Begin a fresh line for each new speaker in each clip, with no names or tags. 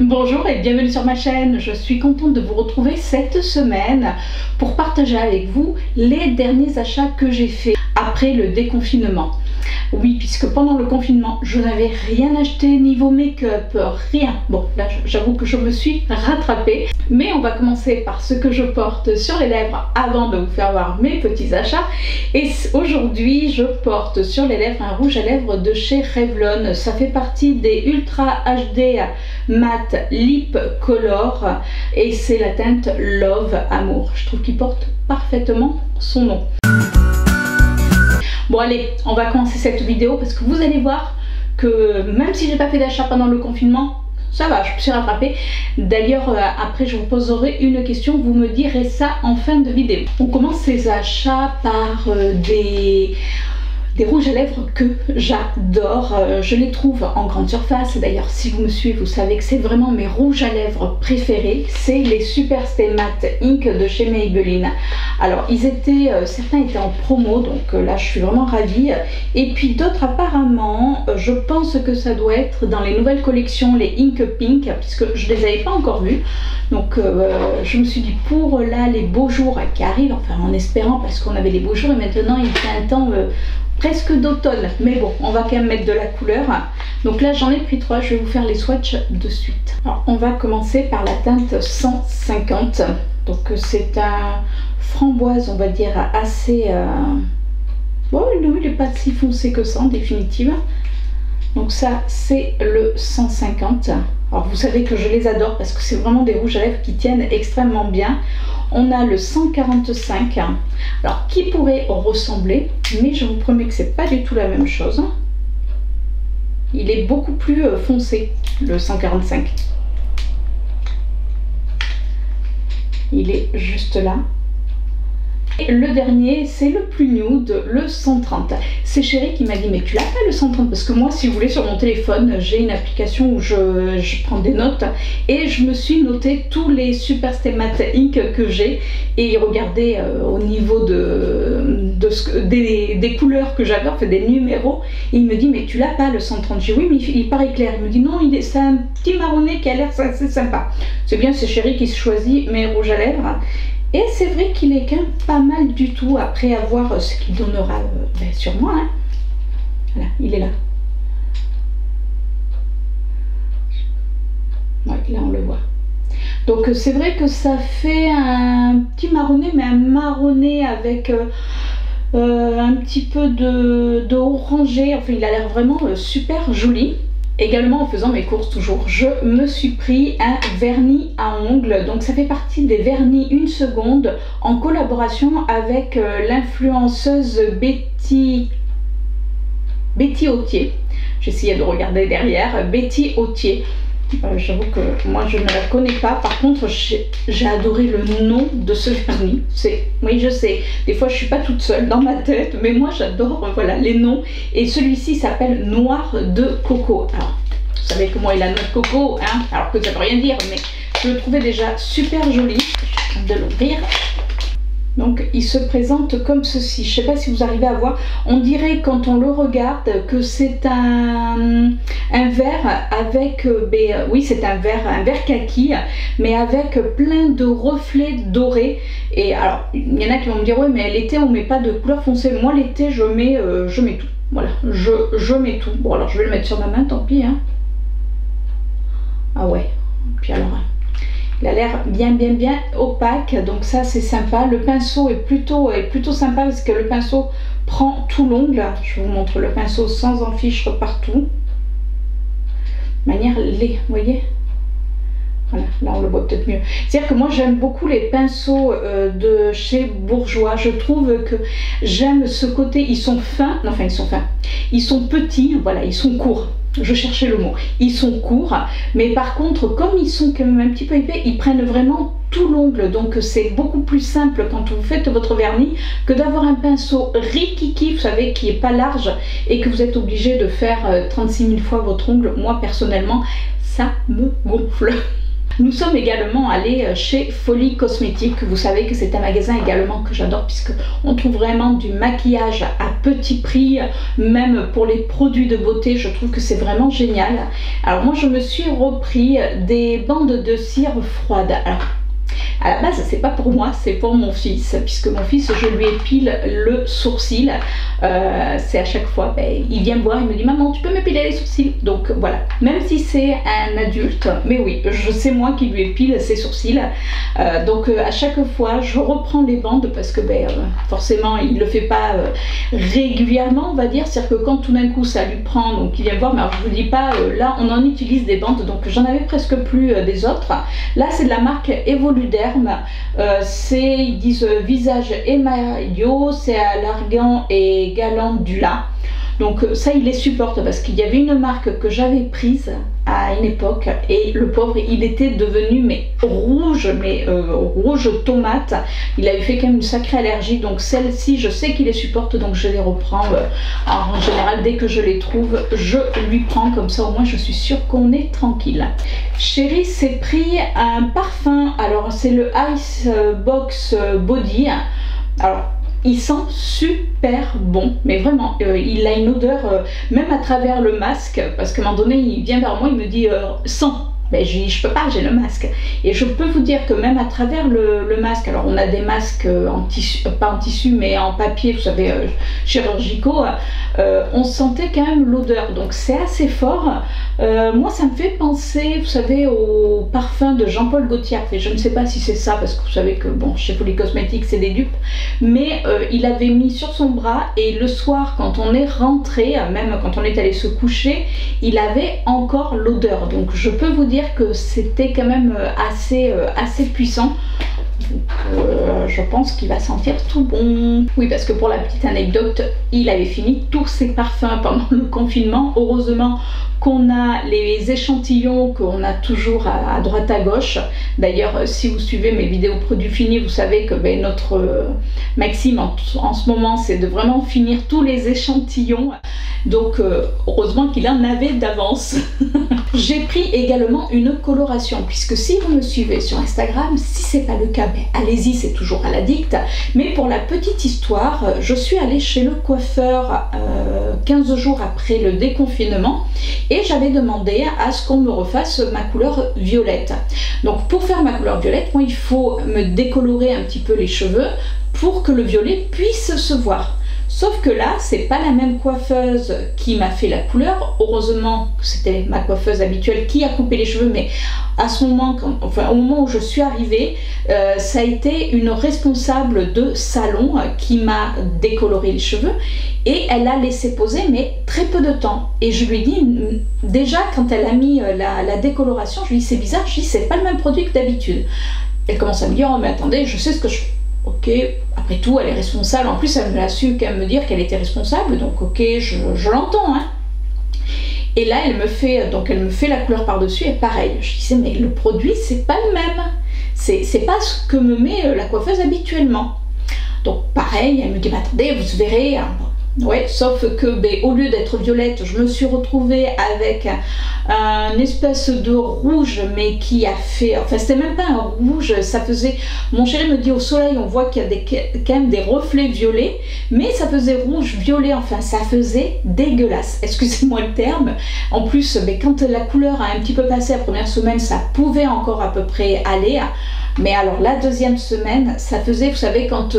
Bonjour et bienvenue sur ma chaîne. Je suis contente de vous retrouver cette semaine pour partager avec vous les derniers achats que j'ai faits après le déconfinement. Oui, puisque pendant le confinement, je n'avais rien acheté niveau make-up, rien. Bon, là, j'avoue que je me suis rattrapée. Mais on va commencer par ce que je porte sur les lèvres avant de vous faire voir mes petits achats. Et aujourd'hui, je porte sur les lèvres un rouge à lèvres de chez Revlon. Ça fait partie des Ultra HD Matte Lip Color et c'est la teinte Love Amour. Je trouve qu'il porte parfaitement son nom. Bon allez, on va commencer cette vidéo parce que vous allez voir que même si j'ai pas fait d'achat pendant le confinement, ça va, je me suis rattrapée. D'ailleurs, après je vous poserai une question, vous me direz ça en fin de vidéo. On commence ces achats par des rouges à lèvres que j'adore. Je les trouve en grande surface. D'ailleurs, si vous me suivez, vous savez que c'est vraiment mes rouges à lèvres préférés. C'est les Super Stay Matte Ink de chez Maybelline. Alors, certains étaient en promo, donc là, je suis vraiment ravie. Et puis d'autres, apparemment, je pense que ça doit être dans les nouvelles collections, les Ink Pink, puisque je ne les avais pas encore vus. Donc, je me suis dit, pour là, les beaux jours qui arrivent, enfin, en espérant, parce qu'on avait les beaux jours, et maintenant, il fait un temps presque d'automne, mais bon, on va quand même mettre de la couleur. Donc là, j'en ai pris 3, je vais vous faire les swatchs de suite. Alors, on va commencer par la teinte 150. Donc, c'est un framboise, on va dire, assez... Bon, il n'est pas si foncé que ça, en définitive. Donc ça, c'est le 150. Alors, vous savez que je les adore parce que c'est vraiment des rouges à lèvres qui tiennent extrêmement bien. On a le 145, alors qui pourrait ressembler, mais je vous promets que c'est pas du tout la même chose. Il est beaucoup plus foncé, le 145. Il est juste là. Et le dernier, c'est le plus nude, le 130. C'est Chérie qui m'a dit, mais tu l'as pas le 130? Parce que moi, si vous voulez, sur mon téléphone, j'ai une application où je prends des notes et je me suis noté tous les Super Stay Matte Ink que j'ai et regardez au niveau des couleurs que j'avais, en fait des numéros. Et il me dit, mais tu l'as pas le 130? J'ai oui, mais il paraît clair. Il me dit, non, c'est un petit marronné qui a l'air assez sympa. C'est bien, c'est Chérie qui se choisit mes rouges à lèvres. Et c'est vrai qu'il est quand même pas mal du tout, après avoir ce qu'il donnera sur moi. Hein. Voilà, il est là. Ouais, là on le voit. Donc c'est vrai que ça fait un petit marronné, mais un marronné avec un petit peu de orangé. Enfin, il a l'air vraiment super joli. Également en faisant mes courses toujours, je me suis pris un vernis à ongles. Donc ça fait partie des vernis 1 seconde en collaboration avec l'influenceuse Betty Autier. J'essayais de regarder derrière, Betty Autier. J'avoue que moi je ne la connais pas. Par contre j'ai adoré le nom de ce vernis. Oui, je sais, des fois je suis pas toute seule dans ma tête, mais moi j'adore voilà les noms. Et celui-ci s'appelle Noir de Coco. Alors vous savez que moi il a noix de coco, hein, alors que ça veut rien dire, mais je le trouvais déjà super joli. Je viens de l'ouvrir. Donc il se présente comme ceci. Je ne sais pas si vous arrivez à voir. On dirait quand on le regarde que c'est un verre avec... oui, c'est un verre kaki, mais avec plein de reflets dorés. Et alors, il y en a qui vont me dire, ouais, mais l'été, on ne met pas de couleur foncée. Moi, l'été, je mets tout. Voilà, je mets tout. Bon, alors je vais le mettre sur ma main, tant pis. Hein. Ah ouais. Puis alors... Il a l'air bien opaque, donc ça c'est sympa. Le pinceau est plutôt sympa parce que le pinceau prend tout l'ongle. Je vous montre le pinceau sans enfichre partout. De manière vous voyez? Voilà, là on le voit peut-être mieux. C'est-à-dire que moi j'aime beaucoup les pinceaux de chez Bourjois. Je trouve que j'aime ce côté, ils sont fins, enfin ils sont fins, ils sont petits, voilà, ils sont courts. Je cherchais le mot. Ils sont courts, mais par contre, comme ils sont quand même un petit peu épais, ils prennent vraiment tout l'ongle. Donc c'est beaucoup plus simple quand vous faites votre vernis que d'avoir un pinceau rikiki, vous savez, qui n'est pas large et que vous êtes obligé de faire 36 000 fois votre ongle. Moi, personnellement, ça me gonfle. Nous sommes également allés chez Folie Cosmétique. Vous savez que c'est un magasin également que j'adore puisque on trouve vraiment du maquillage à petit prix, même pour les produits de beauté, je trouve que c'est vraiment génial. Alors moi je me suis repris des bandes de cire froide. Alors, à la base, c'est pas pour moi, c'est pour mon fils, puisque mon fils, je lui épile le sourcil. C'est à chaque fois, il vient me voir, il me dit maman, tu peux m'épiler les sourcils? Donc voilà, même si c'est un adulte, mais oui, c'est moi qui lui épile ses sourcils. Donc à chaque fois, je reprends les bandes parce que forcément, il le fait pas régulièrement, on va dire. C'est-à-dire que quand tout d'un coup ça lui prend, donc il vient me voir, mais alors je vous dis pas, là on en utilise des bandes, donc j'en avais presque plus des autres. Là, c'est de la marque Evoluderm. Ils disent visage émaillot, c'est à l'argan et galandula. Donc ça, il les supporte parce qu'il y avait une marque que j'avais prise à une époque et le pauvre, il était devenu rouge tomate. Il avait fait quand même une sacrée allergie. Donc celle-ci, je sais qu'il les supporte, donc je les reprends. En général, dès que je les trouve, je lui prends, comme ça au moins je suis sûre qu'on est tranquille. Chérie s'est pris un parfum. Alors c'est le Ice Box Body. Alors il sent super bon, mais vraiment, il a une odeur, même à travers le masque, parce qu'à un moment donné, il vient vers moi, il me dit « sens ». Ben, je dis, je peux pas, j'ai le masque. Et je peux vous dire que même à travers le masque, alors on a des masques en tissu, pas en tissu, mais en papier, vous savez, chirurgicaux, on sentait quand même l'odeur. Donc c'est assez fort. Moi, ça me fait penser, vous savez, au parfum de Jean-Paul Gaultier. Et je ne sais pas si c'est ça, parce que vous savez que, bon, chez Folie Cosmétique, c'est des dupes. Mais il avait mis sur son bras, et le soir, quand on est rentré, même quand on est allé se coucher, il avait encore l'odeur. Donc je peux vous dire que c'était quand même assez puissant. Donc, je pense qu'il va sentir tout bon. Oui, parce que pour la petite anecdote, il avait fini tous ses parfums pendant le confinement. Heureusement qu'on a les échantillons qu'on a toujours à droite à gauche. D'ailleurs, si vous suivez mes vidéos produits finis, vous savez que notre maxime en ce moment, c'est de vraiment finir tous les échantillons. Donc heureusement qu'il en avait d'avance. J'ai pris également une coloration, puisque si vous me suivez sur Instagram, si c'est pas le cas, allez-y, c'est toujours à l'addict. Mais pour la petite histoire, je suis allée chez le coiffeur 15 jours après le déconfinement et j'avais demandé à ce qu'on me refasse ma couleur violette. Donc pour faire ma couleur violette, moi il faut me décolorer un petit peu les cheveux pour que le violet puisse se voir. Sauf que là, c'est pas la même coiffeuse qui m'a fait la couleur. Heureusement, c'était ma coiffeuse habituelle qui a coupé les cheveux, mais à ce moment, au moment où je suis arrivée, ça a été une responsable de salon qui m'a décoloré les cheveux et elle a laissé poser, mais très peu de temps. Et je lui ai dit, déjà quand elle a mis la décoloration, je lui ai dit c'est bizarre, je lui ai dit c'est pas le même produit que d'habitude. Elle commence à me dire, oh mais attendez, je sais ce que je fais. Ok, après tout, elle est responsable. En plus, elle me l'a su quand même me dire qu'elle était responsable. Donc, ok, je l'entends. Hein. Et là, elle me fait la couleur par-dessus. Et pareil, je disais, mais le produit, c'est pas le même. C'est pas ce que me met la coiffeuse habituellement. Donc, pareil, elle me dit, bah, attendez, vous verrez. Hein. Ouais, sauf que au lieu d'être violette, je me suis retrouvée avec un espèce de rouge, mais qui a fait, enfin c'était même pas un rouge, ça faisait, mon chéri me dit au soleil on voit qu'il y a quand même des reflets violets, mais ça faisait rouge, violet, enfin ça faisait dégueulasse, excusez-moi le terme. En plus, quand la couleur a un petit peu passé la première semaine, ça pouvait encore à peu près aller. Mais alors la deuxième semaine, ça faisait, vous savez, quand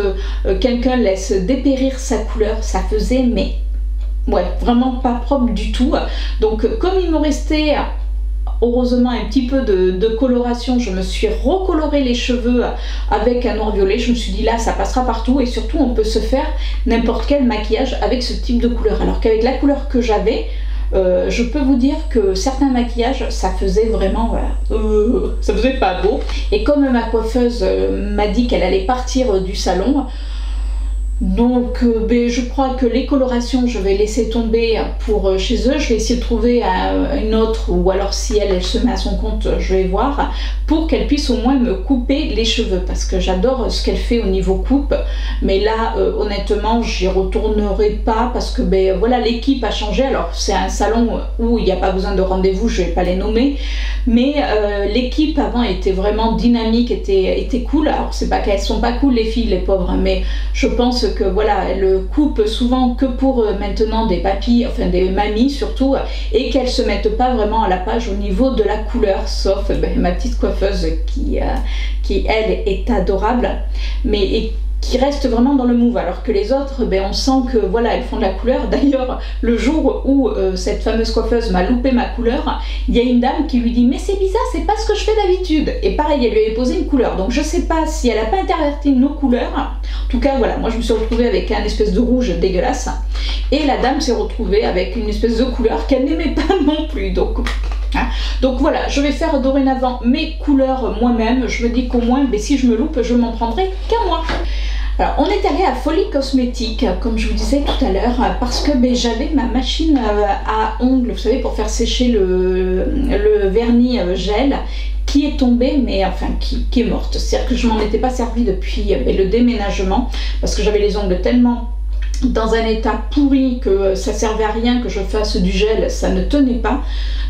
quelqu'un laisse dépérir sa couleur, ça faisait, mais ouais, vraiment pas propre du tout. Donc comme il me restait heureusement un petit peu de coloration, je me suis recoloré les cheveux avec un noir violet. Je me suis dit là, ça passera partout et surtout on peut se faire n'importe quel maquillage avec ce type de couleur. Alors qu'avec la couleur que j'avais, je peux vous dire que certains maquillages, ça faisait vraiment, ça faisait pas beau. Et comme ma coiffeuse m'a dit qu'elle allait partir du salon, Donc ben, je crois que les colorations je vais laisser tomber pour chez eux, je vais essayer de trouver une autre, ou alors si elle se met à son compte, je vais voir, pour qu'elle puisse au moins me couper les cheveux, parce que j'adore ce qu'elle fait au niveau coupe, mais là honnêtement j'y retournerai pas, parce que ben voilà, l'équipe a changé. Alors c'est un salon où il n'y a pas besoin de rendez-vous, je vais pas les nommer, mais l'équipe avant était vraiment dynamique, était cool. Alors c'est pas qu'elles sont pas cool les filles, les pauvres, hein, mais je pense que voilà, elles coupent souvent que pour maintenant des papis, enfin des mamies surtout, et qu'elles se mettent pas vraiment à la page au niveau de la couleur, sauf ben, ma petite coiffeuse qui elle est adorable, mais qui reste vraiment dans le move, alors que les autres, ben, on sent que voilà, elles font de la couleur. D'ailleurs, le jour où cette fameuse coiffeuse m'a loupé ma couleur, il y a une dame qui lui dit mais c'est bizarre, c'est pas ce que je fais d'habitude, et pareil, elle lui avait posé une couleur, donc je sais pas si elle a pas interverti nos couleurs. En tout cas voilà, moi je me suis retrouvée avec un espèce de rouge dégueulasse, et la dame s'est retrouvée avec une espèce de couleur qu'elle n'aimait pas non plus, donc voilà, je vais faire dorénavant mes couleurs moi-même. Je me dis qu'au moins, ben, si je me loupe, je m'en prendrai qu'à moi. Alors, on est allé à Folie Cosmétique, comme je vous disais tout à l'heure, parce que ben, j'avais ma machine à ongles, vous savez, pour faire sécher le vernis gel, qui est tombée, mais enfin qui est morte. C'est-à-dire que je m'en étais pas servi depuis le déménagement, parce que j'avais les ongles tellement dans un état pourri que ça servait à rien que je fasse du gel, ça ne tenait pas.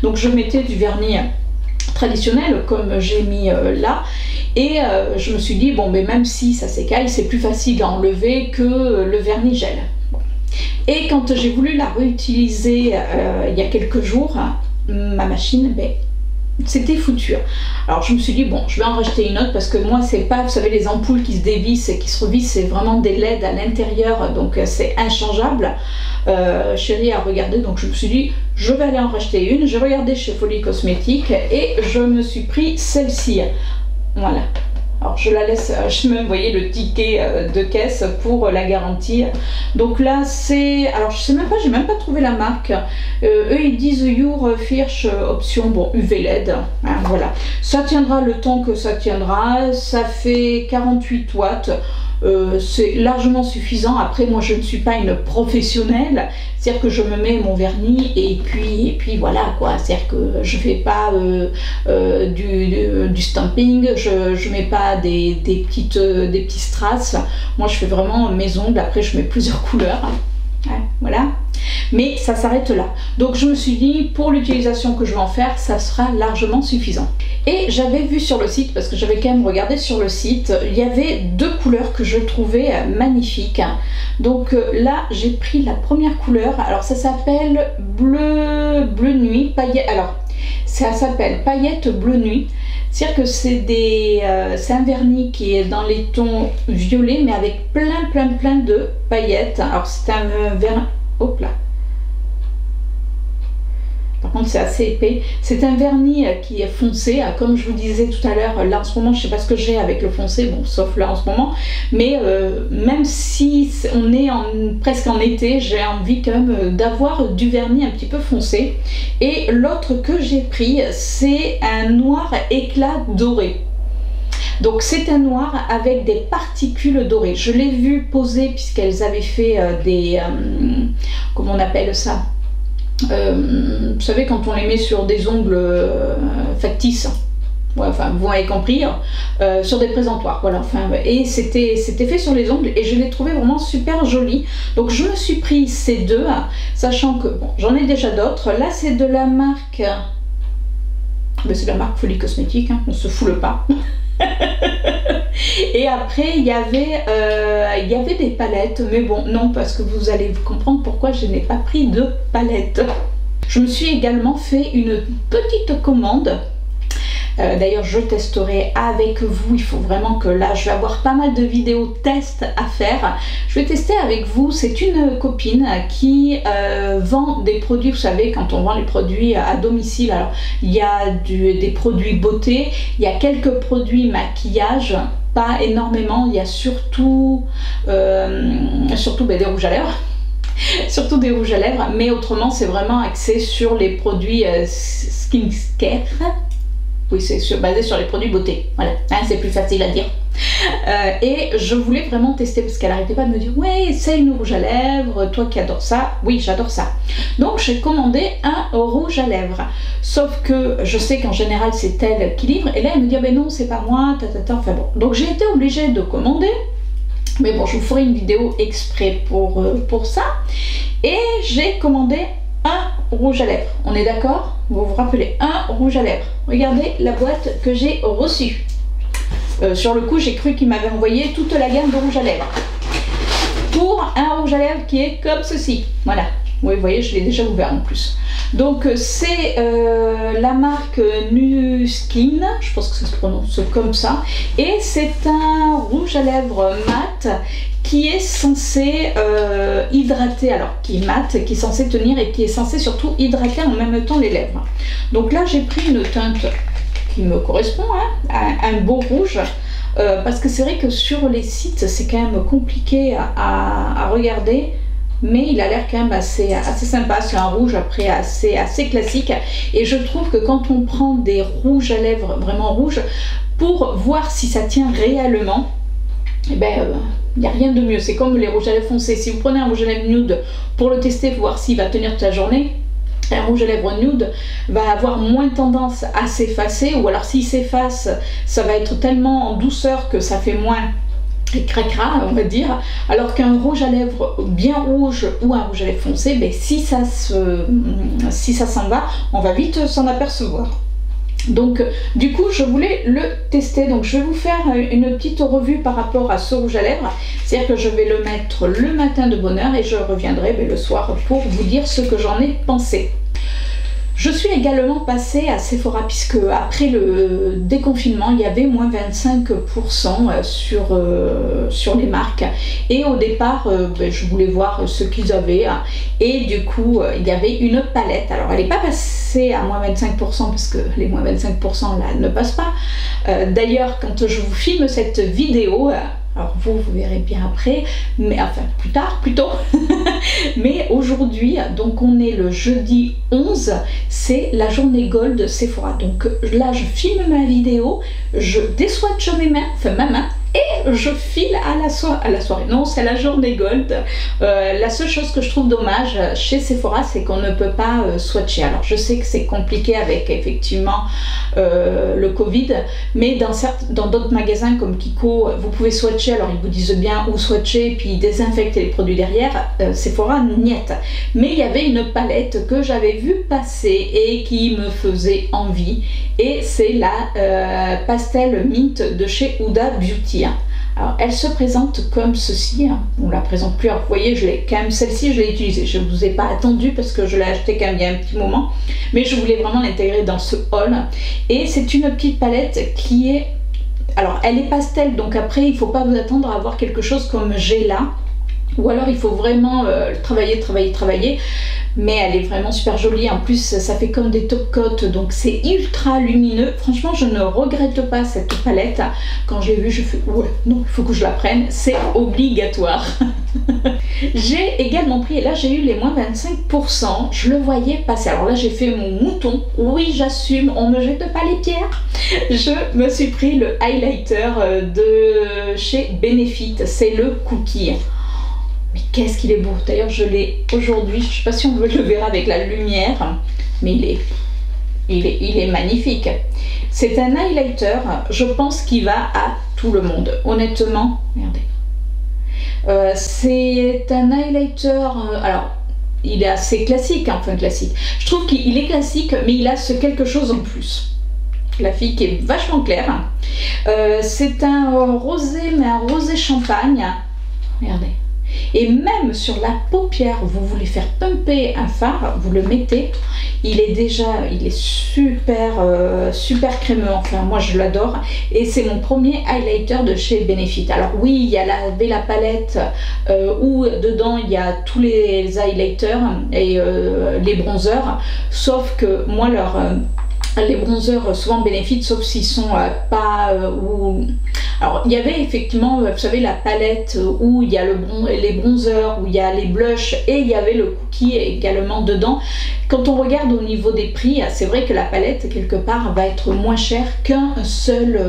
Donc je mettais du vernis traditionnel comme j'ai mis là, et je me suis dit bon, mais même si ça s'écaille, c'est plus facile à enlever que le vernis gel. Et quand j'ai voulu la réutiliser il y a quelques jours, ma machine, ben, c'était foutu. Alors je me suis dit bon, je vais en racheter une autre, parce que moi c'est pas, vous savez, les ampoules qui se dévissent et qui se revissent, c'est vraiment des LED à l'intérieur, donc c'est inchangeable. Chérie a regardé, donc je me suis dit je vais aller en racheter une. J'ai regardé chez Folie Cosmétique et je me suis pris celle-ci, voilà. Alors je la laisse, je me voyais le ticket de caisse pour la garantie. Donc là c'est, alors je sais même pas, j'ai même pas trouvé la marque. Eux ils disent Your First option, bon UV LED, hein, voilà. Ça tiendra le temps que ça tiendra, ça fait 48 watts. C'est largement suffisant. Après moi je ne suis pas une professionnelle, c'est-à-dire que je me mets mon vernis et puis voilà quoi, c'est-à-dire que je fais pas du stamping, je mets pas des petits strass. Moi je fais vraiment mes ongles, après je mets plusieurs couleurs, ouais, voilà, mais ça s'arrête là. Donc je me suis dit pour l'utilisation que je vais en faire, ça sera largement suffisant. Et j'avais vu sur le site, parce que j'avais quand même regardé sur le site, il y avait deux couleurs que je trouvais magnifiques. Donc là j'ai pris la première couleur, alors ça s'appelle bleu nuit paillette. Alors ça s'appelle paillette bleu nuit, c'est-à-dire que c'est un vernis qui est dans les tons violets mais avec plein de paillettes. Alors c'est un vernis, hop là, par contre c'est assez épais, c'est un vernis qui est foncé, comme je vous disais tout à l'heure. Là en ce moment je sais pas ce que j'ai avec le foncé, bon sauf là en ce moment, mais même si on est presque en été, j'ai envie quand même d'avoir du vernis un petit peu foncé. Et l'autre que j'ai pris, c'est un noir éclat doré. Donc c'est un noir avec des particules dorées. Je l'ai vu poser puisqu'elles avaient fait comment on appelle ça, vous savez quand on les met sur des ongles factices, ouais, enfin vous m'avez compris, sur des présentoirs, voilà, enfin, et c'était fait sur les ongles et je l'ai trouvé vraiment super joli. Donc je me suis pris ces deux, sachant que bon, j'en ai déjà d'autres. Là c'est de la marque, c'est la marque Folie Cosmétique, hein, on se fout le pas. Et après il y avait des palettes, mais bon non, parce que vous allez comprendre pourquoi je n'ai pas pris de palette. Je me suis également fait une petite commande. D'ailleurs je testerai avec vous, il faut vraiment que là je vais avoir pas mal de vidéos test à faire. Je vais tester avec vous, c'est une copine qui vend des produits, vous savez quand on vend les produits à domicile, alors il y a des produits beauté, il y a quelques produits maquillage, pas énormément, il y a surtout des rouges à lèvres. Surtout des rouges à lèvres, mais autrement c'est vraiment axé sur les produits skincare. Oui, c'est basé sur les produits beauté, voilà, hein, c'est plus facile à dire. Et je voulais vraiment tester parce qu'elle n'arrêtait pas de me dire ouais, c'est une rouge à lèvres, toi qui adores ça. Oui, j'adore ça. Donc j'ai commandé un rouge à lèvres. Sauf que je sais qu'en général c'est elle qui livre. Et là elle me dit ah ben non, c'est pas moi, enfin bon. Donc j'ai été obligée de commander. Mais bon, je vous ferai une vidéo exprès pour ça. Et j'ai commandé un rouge à lèvres. On est d'accord? Vous vous rappelez, un rouge à lèvres. Regardez la boîte que j'ai reçue. Sur le coup, j'ai cru qu'il m'avait envoyé toute la gamme de rouge à lèvres. Pour un rouge à lèvres qui est comme ceci. Voilà. Oui, vous voyez, je l'ai déjà ouvert en plus. Donc c'est la marque Nu Skin, je pense que ça se prononce comme ça. Et c'est un rouge à lèvres mat qui est censé hydrater, alors qui est mat, qui est censé tenir et qui est censé surtout hydrater en même temps les lèvres. Donc là j'ai pris une teinte qui me correspond, hein, un beau rouge. Parce que c'est vrai que sur les sites c'est quand même compliqué à regarder. Mais il a l'air quand même assez sympa, c'est un rouge après assez classique. Et je trouve que quand on prend des rouges à lèvres vraiment rouges, pour voir si ça tient réellement, eh ben, il n'y a rien de mieux. C'est comme les rouges à lèvres foncés. Si vous prenez un rouge à lèvres nude pour le tester, pour voir s'il va tenir toute la journée, un rouge à lèvres nude va avoir moins tendance à s'effacer, ou alors s'il s'efface, ça va être tellement en douceur que ça fait moins et cracra, on va dire, alors qu'un rouge à lèvres bien rouge ou un rouge à lèvres foncé, ben, si ça s'en va, on va vite s'en apercevoir. Donc du coup je voulais le tester, donc je vais vous faire une petite revue par rapport à ce rouge à lèvres, c'est-à-dire que je vais le mettre le matin de bonne heure et je reviendrai le soir pour vous dire ce que j'en ai pensé. Je suis également passée à Sephora puisque après le déconfinement il y avait moins 25% sur les marques, et au départ je voulais voir ce qu'ils avaient, et du coup il y avait une palette. Alors elle n'est pas passée à moins 25% parce que les moins 25% là ne passent pas. D'ailleurs quand je vous filme cette vidéo, alors vous verrez bien après, mais enfin plus tard plutôt. Mais aujourd'hui, donc on est le jeudi 11, c'est la journée gold Sephora. Donc là je filme ma vidéo, je déswatche ma main, et je file à la soirée. Non, c'est la journée gold. La seule chose que je trouve dommage chez Sephora, c'est qu'on ne peut pas swatcher. Alors je sais que c'est compliqué avec effectivement le Covid, mais dans d'autres magasins comme Kiko, vous pouvez swatcher. Alors ils vous disent bien où swatcher, puis désinfecter les produits derrière. Sephora, niet. Mais il y avait une palette que j'avais vue passer et qui me faisait envie, et c'est la Pastel Mint de chez Huda Beauty. Alors elle se présente comme ceci, on la présente plus. Alors vous voyez, quand même celle-ci je l'ai utilisée, je ne vous ai pas attendu parce que je l'ai achetée quand même il y a un petit moment, mais je voulais vraiment l'intégrer dans ce haul. Et c'est une petite palette qui est, alors elle est pastel, donc après il ne faut pas vous attendre à avoir quelque chose comme j'ai là, ou alors il faut vraiment travailler, mais elle est vraiment super jolie. En plus ça fait comme des top coats, donc c'est ultra lumineux. Franchement je ne regrette pas cette palette. Quand je l'ai vue je fais ouais, non, il faut que je la prenne, c'est obligatoire. J'ai également pris, et là j'ai eu les moins 25%, je le voyais passer. Alors là j'ai fait mon mouton, oui j'assume, on ne jette pas les pierres. Je me suis pris le highlighter de chez Benefit, c'est le Cookie. Mais qu'est-ce qu'il est beau. D'ailleurs je l'ai aujourd'hui, je ne sais pas si on le verra avec la lumière, mais il est magnifique. C'est un highlighter, je pense qu'il va à tout le monde, honnêtement. Regardez, c'est un highlighter, alors il est assez classique, enfin classique, je trouve qu'il est classique, mais il a ce quelque chose en plus. La fille qui est vachement claire, c'est un rosé, mais un rosé champagne. Regardez. Et même sur la paupière, vous voulez faire pumper un fard, vous le mettez, il est super super crémeux, enfin moi je l'adore, et c'est mon premier highlighter de chez Benefit. Alors oui, il y a la palette où dedans il y a tous les highlighters et les bronzers, sauf que moi les bronzers souvent bénéfiques, sauf s'ils sont pas ou... Alors il y avait effectivement, vous savez, la palette où il y a les bronzers, où il y a les blushs, et il y avait le cookie également dedans. Quand on regarde au niveau des prix, c'est vrai que la palette quelque part va être moins chère qu'un seul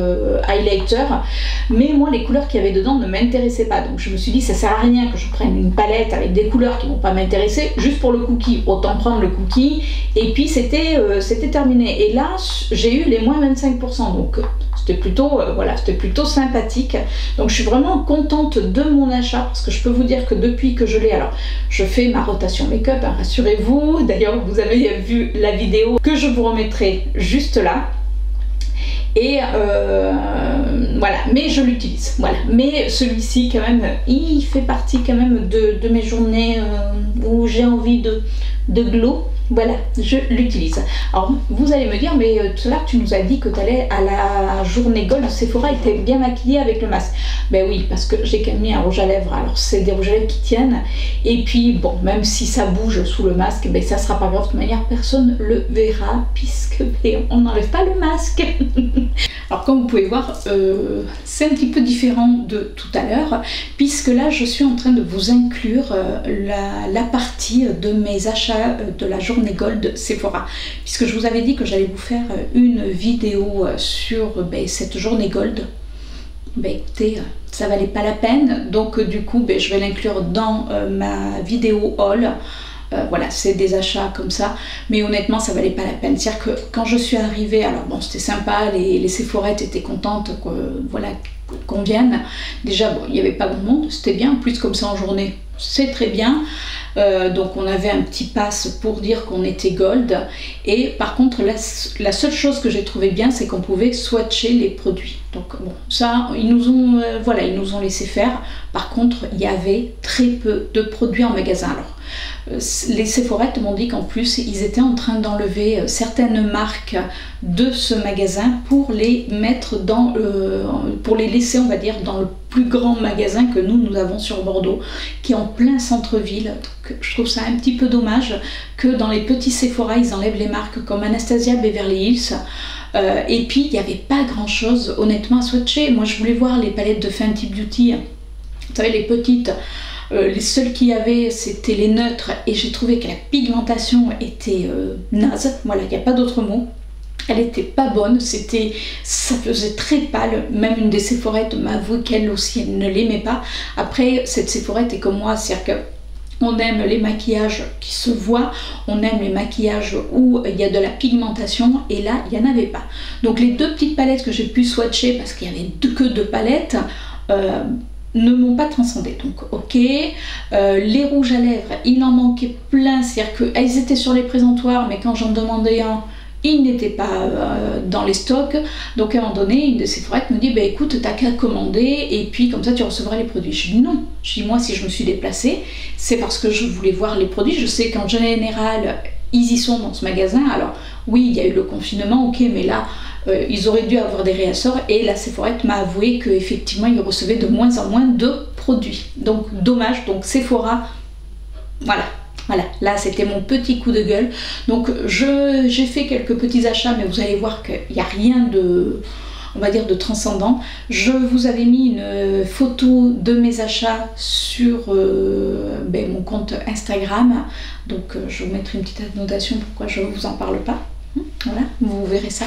highlighter, mais moi les couleurs qu'il y avait dedans ne m'intéressaient pas, donc je me suis dit ça sert à rien que je prenne une palette avec des couleurs qui vont pas m'intéresser juste pour le cookie, autant prendre le cookie, et puis c'était terminé. Et là j'ai eu les moins 25%, donc c'était plutôt voilà, c'était plutôt sympathique. Donc je suis vraiment contente de mon achat, parce que je peux vous dire que depuis que je l'ai, alors je fais ma rotation make-up, hein, rassurez-vous. D'ailleurs vous avez vu la vidéo que je vous remettrai juste là. Et voilà, mais je l'utilise, voilà. Mais celui-ci quand même, il fait partie quand même de mes journées où j'ai envie de glow. Voilà, je l'utilise. Alors vous allez me dire, mais tout à l'heure tu nous as dit que tu allais à la journée Gold de Sephora et tu es bien maquillée avec le masque. Ben oui, parce que j'ai quand même mis un rouge à lèvres. Alors c'est des rouges à lèvres qui tiennent. Et puis bon, même si ça bouge sous le masque, ben ça sera pas grave. De toute manière, personne le verra puisque on n'enlève pas le masque. Alors comme vous pouvez voir, c'est un petit peu différent de tout à l'heure, puisque là je suis en train de vous inclure la partie de mes achats de la journée Gold Sephora, puisque je vous avais dit que j'allais vous faire une vidéo sur cette journée Gold. Écoutez, ça valait pas la peine, donc du coup je vais l'inclure dans ma vidéo haul. Voilà, c'est des achats comme ça, mais honnêtement ça valait pas la peine. C'est-à-dire que quand je suis arrivée, alors bon c'était sympa, les Sephorettes étaient contentes voilà, qu'on vienne. Déjà bon, il n'y avait pas grand monde, c'était bien, en plus comme ça en journée c'est très bien. Donc on avait un petit pass pour dire qu'on était Gold, et par contre la seule chose que j'ai trouvé bien, c'est qu'on pouvait swatcher les produits. Donc bon, ça ils nous ont voilà, ils nous ont laissé faire. Par contre il y avait très peu de produits en magasin. Alors les Sephorettes m'ont dit qu'en plus ils étaient en train d'enlever certaines marques de ce magasin pour les mettre dans pour les laisser, on va dire, dans le plus grand magasin que nous avons sur Bordeaux, qui est en plein centre-ville. Donc je trouve ça un petit peu dommage que dans les petits Sephora ils enlèvent les marques comme Anastasia, Beverly Hills. Et puis il n'y avait pas grand chose honnêtement à swatcher. Moi je voulais voir les palettes de Fenty Beauty, vous savez, les petites. Les seules qu'il y avait c'était les neutres, et j'ai trouvé que la pigmentation était naze, voilà, il n'y a pas d'autre mot. Elle était pas bonne, ça faisait très pâle. Même une des Sephorettes m'a avoué qu'elle aussi elle ne l'aimait pas. Après cette Sephorette est comme moi, c'est-à-dire que on aime les maquillages qui se voient, on aime les maquillages où il y a de la pigmentation, et là il n'y en avait pas. Donc les deux petites palettes que j'ai pu swatcher, parce qu'il n'y avait que deux palettes, ne m'ont pas transcendé. Donc ok, les rouges à lèvres il en manquait plein, c'est-à-dire qu'elles étaient sur les présentoirs, mais quand j'en demandais un, il n'était pas dans les stocks. Donc à un moment donné une de ces Sephorettes me dit bah écoute, t'as qu'à commander et puis comme ça tu recevras les produits. Je dis non, je dis moi si je me suis déplacée c'est parce que je voulais voir les produits. Je sais qu'en général ils y sont dans ce magasin. Alors oui, il y a eu le confinement, ok, mais là ils auraient dû avoir des réassorts, et la Sephorette m'a avoué qu'effectivement ils recevaient de moins en moins de produits. Donc dommage. Donc Sephora, voilà, là c'était mon petit coup de gueule. Donc j'ai fait quelques petits achats, mais vous allez voir qu'il n'y a rien de, on va dire, de transcendant. Je vous avais mis une photo de mes achats sur mon compte Instagram, donc je vous mettrai une petite annotation pourquoi je ne vous en parle pas. Voilà, vous verrez ça.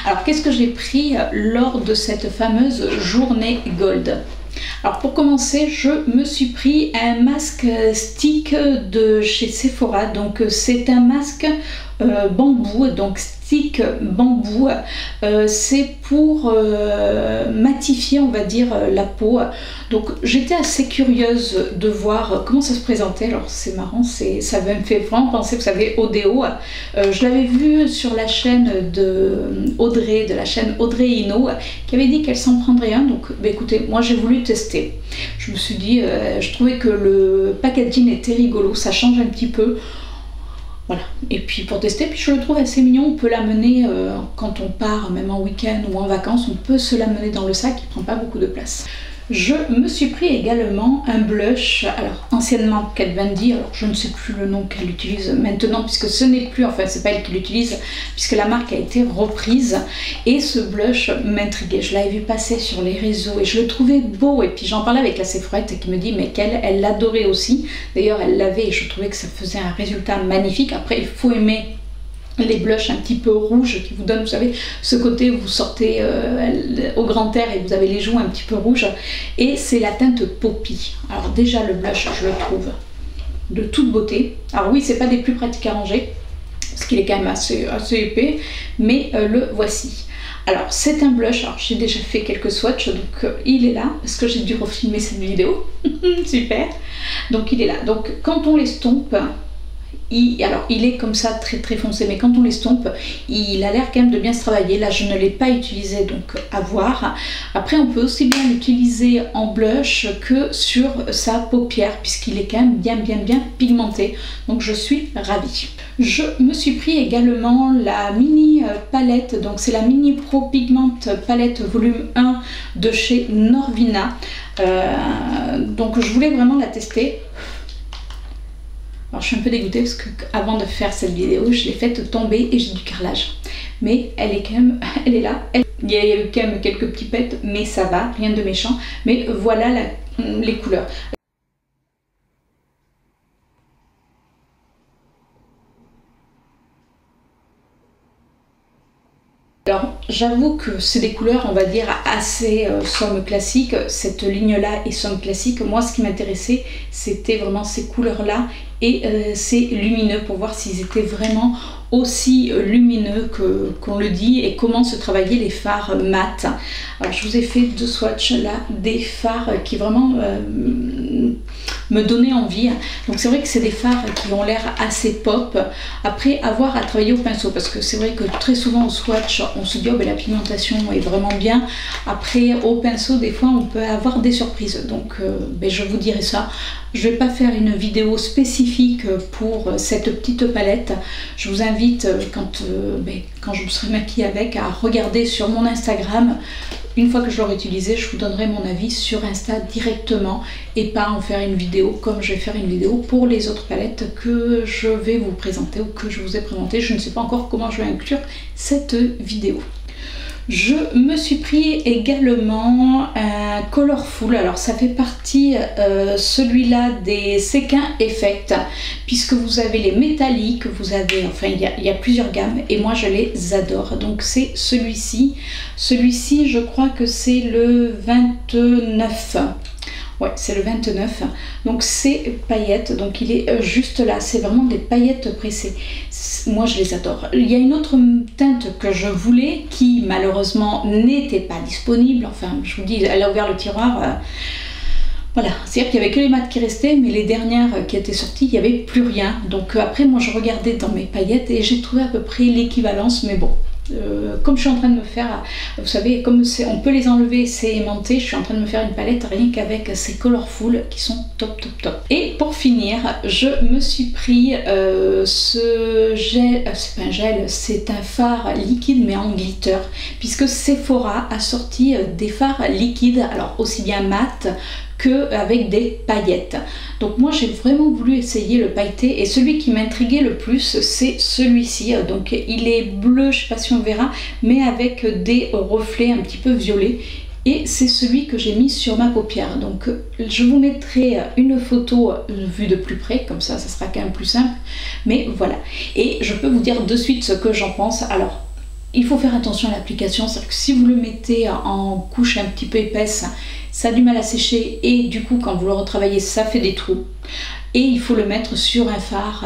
Alors qu'est-ce que j'ai pris lors de cette fameuse journée Gold? Alors pour commencer, je me suis pris un masque stick de chez Sephora. Donc c'est un masque bambou, donc stick bambou. C'est pour matifier, on va dire, la peau. Donc j'étais assez curieuse de voir comment ça se présentait. Alors c'est marrant, ça me fait vraiment penser, vous savez, Odeo. Je l'avais vu sur la chaîne de Audrey, de la chaîne Audrey Ino, qui avait dit qu'elle s'en prendrait un. Donc écoutez, moi j'ai voulu tester. Je me suis dit, je trouvais que le packaging était rigolo, ça change un petit peu. Voilà, et puis pour tester, puis je le trouve assez mignon. On peut l'amener quand on part, même en week-end ou en vacances, on peut se l'amener dans le sac, il prend pas beaucoup de place. Je me suis pris également un blush, alors anciennement Kat Von D, alors je ne sais plus le nom qu'elle utilise maintenant puisque ce n'est plus, enfin c'est pas elle qui l'utilise puisque la marque a été reprise, et ce blush m'intriguait, je l'avais vu passer sur les réseaux et je le trouvais beau, et puis j'en parlais avec la Sephorette qui me dit mais qu'elle, elle l'adorait aussi, d'ailleurs elle l'avait et je trouvais que ça faisait un résultat magnifique. Après il faut aimer les blushs un petit peu rouges qui vous donnent, vous savez, ce côté où vous sortez au grand air et vous avez les joues un petit peu rouges, et c'est la teinte Poppy. Alors déjà le blush je le trouve de toute beauté, alors oui c'est pas des plus pratiques à ranger parce qu'il est quand même assez épais, mais le voici. Alors c'est un blush, alors j'ai déjà fait quelques swatchs, donc il est là parce que j'ai dû refilmer cette vidéo. Super, donc il est là, donc quand on l'estompe, alors il est comme ça très foncé, mais quand on l'estompe il a l'air quand même de bien se travailler. Là je ne l'ai pas utilisé, donc à voir. Après on peut aussi bien l'utiliser en blush que sur sa paupière puisqu'il est quand même bien pigmenté, donc je suis ravie. Je me suis pris également la mini palette, donc c'est la Mini Pro Pigment palette volume 1 de chez Norvina. Donc je voulais vraiment la tester. Alors je suis un peu dégoûtée parce que avant de faire cette vidéo, je l'ai faite tomber et j'ai du carrelage. Mais elle est quand même, elle est là. Il y a eu quand même quelques petits pets, mais ça va, rien de méchant. Mais voilà les couleurs. Alors j'avoue que c'est des couleurs on va dire assez somme classique, cette ligne là est somme classique. Moi ce qui m'intéressait c'était vraiment ces couleurs là et ces lumineux pour voir s'ils étaient vraiment aussi lumineux qu'on le dit et comment se travaillaient les fards mat. Alors je vous ai fait deux swatchs là, des fards qui vraiment me donnaient envie. Donc c'est vrai que c'est des fards qui ont l'air assez pop. Après avoir à travailler au pinceau parce que c'est vrai que très souvent au swatch on se dit oh ben la pigmentation est vraiment bien. Après au pinceau des fois on peut avoir des surprises. Donc ben, je vous dirai ça. Je ne vais pas faire une vidéo spécifique pour cette petite palette. Je vous invite, quand je me serai maquillée avec, à regarder sur mon Instagram. Une fois que je l'aurai utilisé, je vous donnerai mon avis sur Insta directement et pas en faire une vidéo comme je vais faire une vidéo pour les autres palettes que je vais vous présenter ou que je vous ai présenté. Je ne sais pas encore comment je vais inclure cette vidéo. Je me suis pris également un Colorful, alors ça fait partie celui-là des Sequin Effect, puisque vous avez les métalliques, vous avez, enfin il y a plusieurs gammes et moi je les adore. Donc c'est celui-ci, je crois que c'est le 29. Ouais, c'est le 29. Donc c'est paillettes, donc il est juste là, c'est vraiment des paillettes pressées. Moi je les adore. Il y a une autre teinte que je voulais qui malheureusement n'était pas disponible. Enfin, je vous dis, elle a ouvert le tiroir. Voilà, c'est-à-dire qu'il n'y avait que les mats qui restaient, mais les dernières qui étaient sorties, il n'y avait plus rien. Donc après, moi je regardais dans mes paillettes et j'ai trouvé à peu près l'équivalence, mais bon. Comme je suis en train de me faire, vous savez, comme on peut les enlever, c'est aimanté, je suis en train de me faire une palette rien qu'avec ces Colorful qui sont top. Et pour finir, je me suis pris ce gel, c'est pas un gel, c'est un fard liquide mais en glitter, puisque Sephora a sorti des fards liquides, alors aussi bien mat qu'avec des paillettes. Donc moi j'ai vraiment voulu essayer le pailleté et celui qui m'intriguait le plus c'est celui-ci. Donc il est bleu, je sais pas si on verra, mais avec des reflets un petit peu violets. Et c'est celui que j'ai mis sur ma paupière. Donc je vous mettrai une photo vue de plus près, comme ça sera quand même plus simple. Mais voilà. Et je peux vous dire de suite ce que j'en pense. Alors, il faut faire attention à l'application, c'est-à-dire que si vous le mettez en couche un petit peu épaisse, ça a du mal à sécher et du coup quand vous le retravaillez ça fait des trous. Et il faut le mettre sur un fard,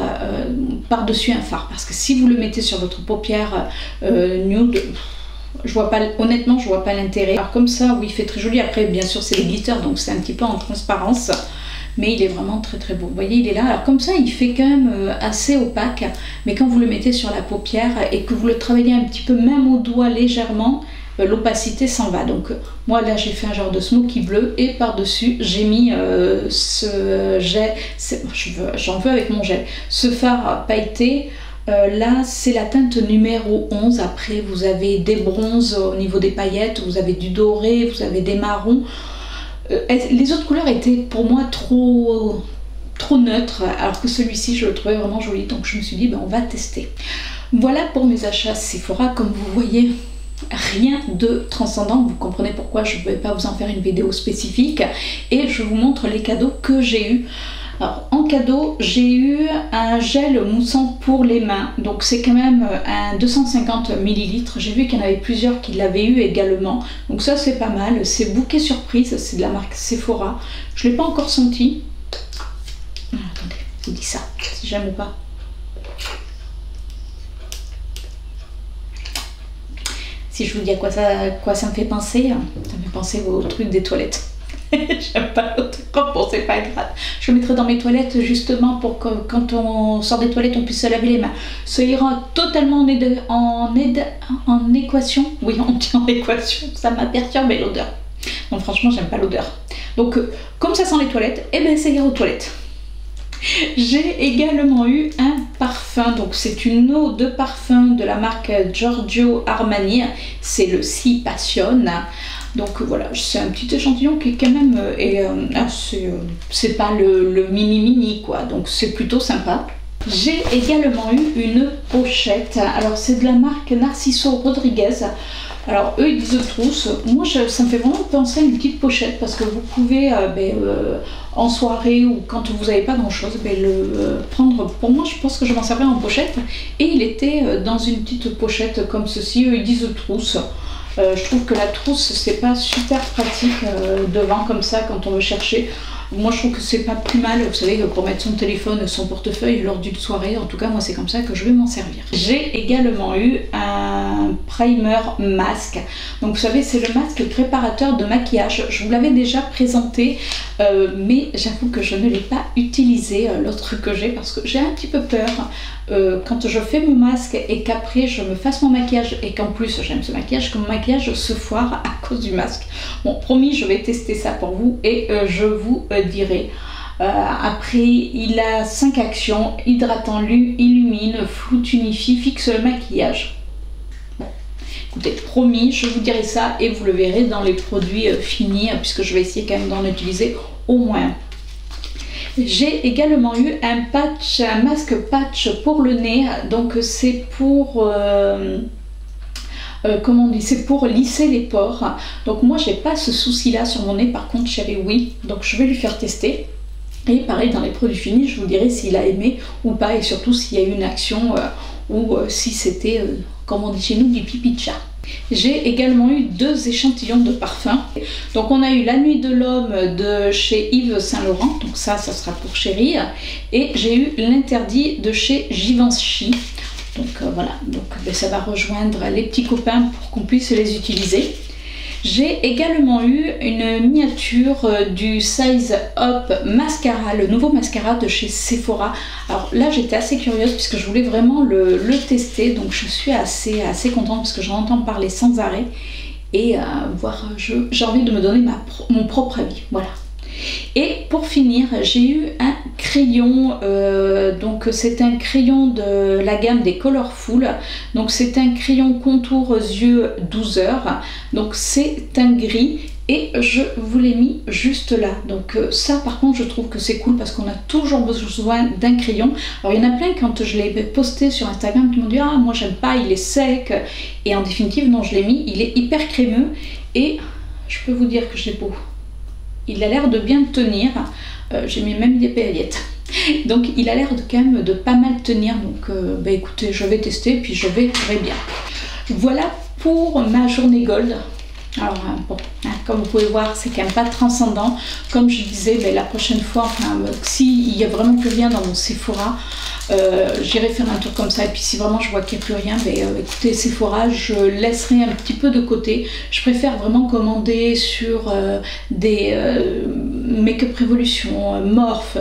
par-dessus un fard, parce que si vous le mettez sur votre paupière nude, je vois pas, honnêtement je vois pas l'intérêt. Alors comme ça oui il fait très joli, après bien sûr c'est des glitters donc c'est un petit peu en transparence. Mais il est vraiment très beau. Vous voyez, il est là. Alors comme ça, il fait quand même assez opaque. Mais quand vous le mettez sur la paupière et que vous le travaillez un petit peu, même au doigt légèrement, l'opacité s'en va. Donc moi là, j'ai fait un genre de smoky bleu et par-dessus, j'ai mis ce gel. J'en veux avec mon gel. Ce fard pailleté. Là c'est la teinte numéro 11. Après vous avez des bronzes au niveau des paillettes, vous avez du doré, vous avez des marrons. Les autres couleurs étaient pour moi trop neutres, alors que celui-ci je le trouvais vraiment joli, donc je me suis dit ben, on va tester. Voilà pour mes achats Sephora. Comme vous voyez, rien de transcendant, vous comprenez pourquoi je ne vais pas vous en faire une vidéo spécifique, et je vous montre les cadeaux que j'ai eu. Alors en cadeau, j'ai eu un gel moussant pour les mains, donc c'est quand même un 250 ml. J'ai vu qu'il y en avait plusieurs qui l'avaient eu également, donc ça c'est pas mal. C'est Bouquet Surprise, c'est de la marque Sephora. Je ne l'ai pas encore senti. Attendez, je vous dis ça, si j'aime ou pas. Si je vous dis à quoi ça me fait penser, ça me fait penser au truc des toilettes. J'aime pas l'autre propre, bon c'est pas grave. Je le mettrai dans mes toilettes justement pour que quand on sort des toilettes on puisse se laver les mains. Ça ira totalement en équation. Oui, on dit en équation, ça m'a perturbé l'odeur. Donc franchement j'aime pas l'odeur. Donc comme ça sent les toilettes, et ben ça ira aux toilettes. J'ai également eu un parfum, donc c'est une eau de parfum de la marque Giorgio Armani, c'est le Si Passion. Donc voilà, c'est un petit échantillon qui est quand même, c'est pas le mini quoi, donc c'est plutôt sympa. J'ai également eu une pochette, alors c'est de la marque Narciso Rodriguez. Alors eux ils disent trousse, moi ça me fait vraiment penser à une petite pochette parce que vous pouvez en soirée ou quand vous n'avez pas grand chose le prendre. Pour moi je pense que je m'en servirai en pochette, et il était dans une petite pochette comme ceci. Eux ils disent trousse. Je trouve que la trousse c'est pas super pratique devant comme ça quand on veut chercher. Moi je trouve que c'est pas plus mal, vous savez, pour mettre son téléphone, son portefeuille lors d'une soirée. En tout cas moi c'est comme ça que je vais m'en servir. J'ai également eu un primer masque. Donc vous savez c'est le masque préparateur de maquillage. Je vous l'avais déjà présenté mais j'avoue que je ne l'ai pas utilisé, l'autre que j'ai, parce que j'ai un petit peu peur quand je fais mon masque et qu'après je me fasse mon maquillage et qu'en plus j'aime ce maquillage, que mon maquillage se foire à cause du masque. Bon promis je vais tester ça pour vous et je vous dirai. Après il a 5 actions: hydratant, illumine, floute, unifie, fixe le maquillage. Bon, écoutez, promis je vous dirai ça et vous le verrez dans les produits finis, puisque je vais essayer quand même d'en utiliser au moins. J'ai également eu un patch, un masque patch pour le nez, donc c'est pour comment on dit, c'est pour lisser les pores. Donc moi j'ai pas ce souci là sur mon nez, par contre chérie oui, donc je vais lui faire tester. Et pareil dans les produits finis je vous dirai s'il a aimé ou pas, et surtout s'il y a eu une action ou si c'était comme on dit chez nous du pipi de chat. J'ai également eu 2 échantillons de parfum. Donc on a eu La Nuit de l'Homme de chez Yves Saint Laurent, donc ça sera pour chérie, et j'ai eu L'Interdit de chez Givenchy. Donc voilà, donc ça va rejoindre les petits copains pour qu'on puisse les utiliser. J'ai également eu une miniature du Size Up mascara, le nouveau mascara de chez Sephora. Alors là j'étais assez curieuse puisque je voulais vraiment le tester, donc je suis assez contente parce que j'en entends parler sans arrêt et j'ai envie de me donner mon propre avis, voilà. Et pour finir j'ai eu un crayon, donc c'est un crayon de la gamme des Colorful, donc c'est un crayon contour aux yeux 12 heures, donc c'est un gris et je vous l'ai mis juste là. Donc ça par contre je trouve que c'est cool parce qu'on a toujours besoin d'un crayon. Alors il y en a plein quand je l'ai posté sur Instagram qui m'ont dit ah moi j'aime pas, il est sec, et en définitive non, je l'ai mis, il est hyper crémeux et je peux vous dire que j'ai beau. Il a l'air de bien tenir, j'ai mis même des paillettes. Donc il a l'air quand même de pas mal tenir, donc bah écoutez, je vais tester puis je verrai bien. Voilà pour ma journée gold. Alors bon, comme vous pouvez voir, c'est quand même pas transcendant. Comme je disais, la prochaine fois, enfin, s'il y a vraiment plus rien dans mon Sephora, j'irai faire un tour comme ça. Et puis si vraiment je vois qu'il n'y a plus rien, écoutez, Sephora, je laisserai un petit peu de côté. Je préfère vraiment commander sur des Make-up Revolution, Morphe.